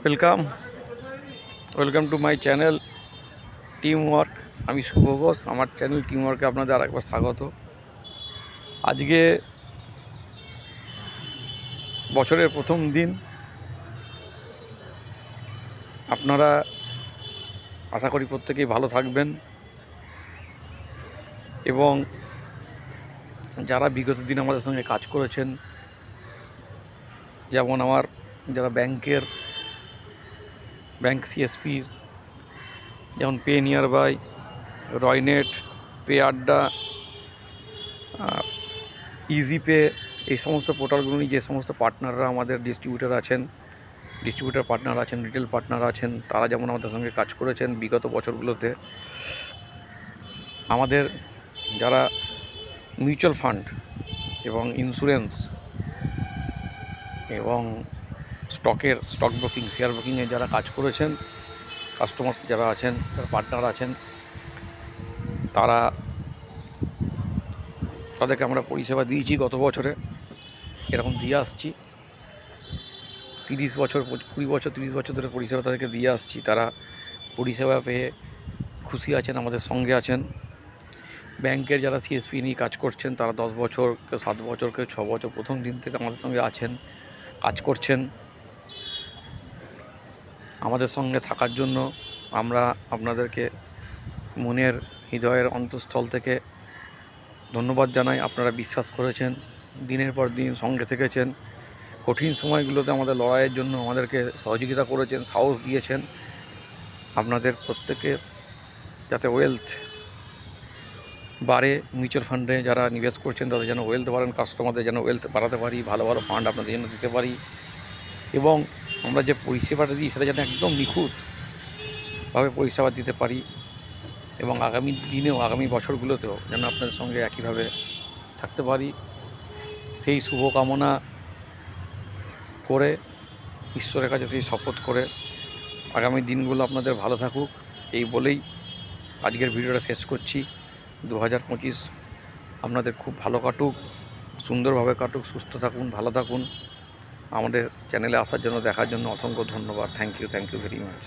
Welcome welcome to my channel team work. আমি শুভ ঘোষ। আমার channel team ওয়ার্কে আপনাদের আরেকবার স্বাগত। আজকে বছরের প্রথম দিন। আপনারা আশা করি প্রত্যেকেই ভালো থাকবেন এবং যারা বিগত দিন আমাদের সঙ্গে কাজ করেছেন, যেমন আমার যারা ব্যাংক সিএসপির, যেমন পে নিয়ার বাই, রয়নেট, পে আড্ডা, ইজি পে, এই সমস্ত পোর্টালগুলো নিয়ে যে সমস্ত পার্টনাররা আমাদের ডিস্ট্রিবিউটার পার্টনার আছেন, রিটেল পার্টনার আছেন, তারা যেমন আমাদের সঙ্গে কাজ করেছেন বিগত বছরগুলোতে। আমাদের যারা মিউচুয়াল ফান্ড এবং ইন্স্যুরেন্স এবং স্টক ব্রোকিং, শেয়ার ব্রোকিংয়ে যারা কাজ করেছেন, কাস্টমার্স যারা আছেন, যারা পার্টনার আছেন, তাদেরকে আমরা পরিষেবা দিয়েছি গত বছরে, এরকম দিয়ে আসছি। 20 বছর 30 বছর ধরে পরিষেবা তাদেরকে দিয়ে আসছি। তারা পরিষেবা পেয়ে খুশি আছেন, আমাদের সঙ্গে আছেন। ব্যাংকের যারা সিএসপি নিয়ে কাজ করছেন, তারা 10 বছর, কেউ 7 বছর, কেউ 6 বছর প্রথম দিন থেকে আমাদের সঙ্গে আছেন, কাজ করছেন। আমাদের সঙ্গে থাকার জন্য আমরা আপনাদেরকে মনের হৃদয়ের অন্তঃস্থল থেকে ধন্যবাদ জানাই। আপনারা বিশ্বাস করেছেন, দিনের পর দিন সঙ্গে থেকেছেন, কঠিন সময়গুলোতে আমাদের লড়াইয়ের জন্য আমাদেরকে সহযোগিতা করেছেন, সাহস দিয়েছেন। আপনাদের প্রত্যেকের যাতে ওয়েলথ বাড়ে, মিউচুয়াল ফান্ডে যারা নিবেশ করছেন তাদের যেন ওয়েলথ বাড়েন, কাস্টমারদের যেন ওয়েলথ বাড়াতে পারি, ভালো ভালো ফান্ড আপনাদের জন্য দিতে পারি, এবং আমরা যে পরিষেবাটা দিই সেটা যেন একদম নিখুঁতভাবে পরিষেবা দিতে পারি, এবং আগামী দিনেও আগামী বছরগুলোতেও যেন আপনাদের সঙ্গে একইভাবে থাকতে পারি, সেই শুভকামনা করে, ঈশ্বরের কাছে সেই শপথ করে আগামী দিনগুলো আপনাদের ভালো থাকুক এই বলেই আজকের ভিডিওটা শেষ করছি। 2025 আপনাদের খুব ভালো কাটুক, সুন্দরভাবে কাটুক, সুস্থ থাকুন, ভালো থাকুন। আমাদের চ্যানেলে আসার জন্য, দেখার জন্য অসংখ্য ধন্যবাদ। Thank you very much.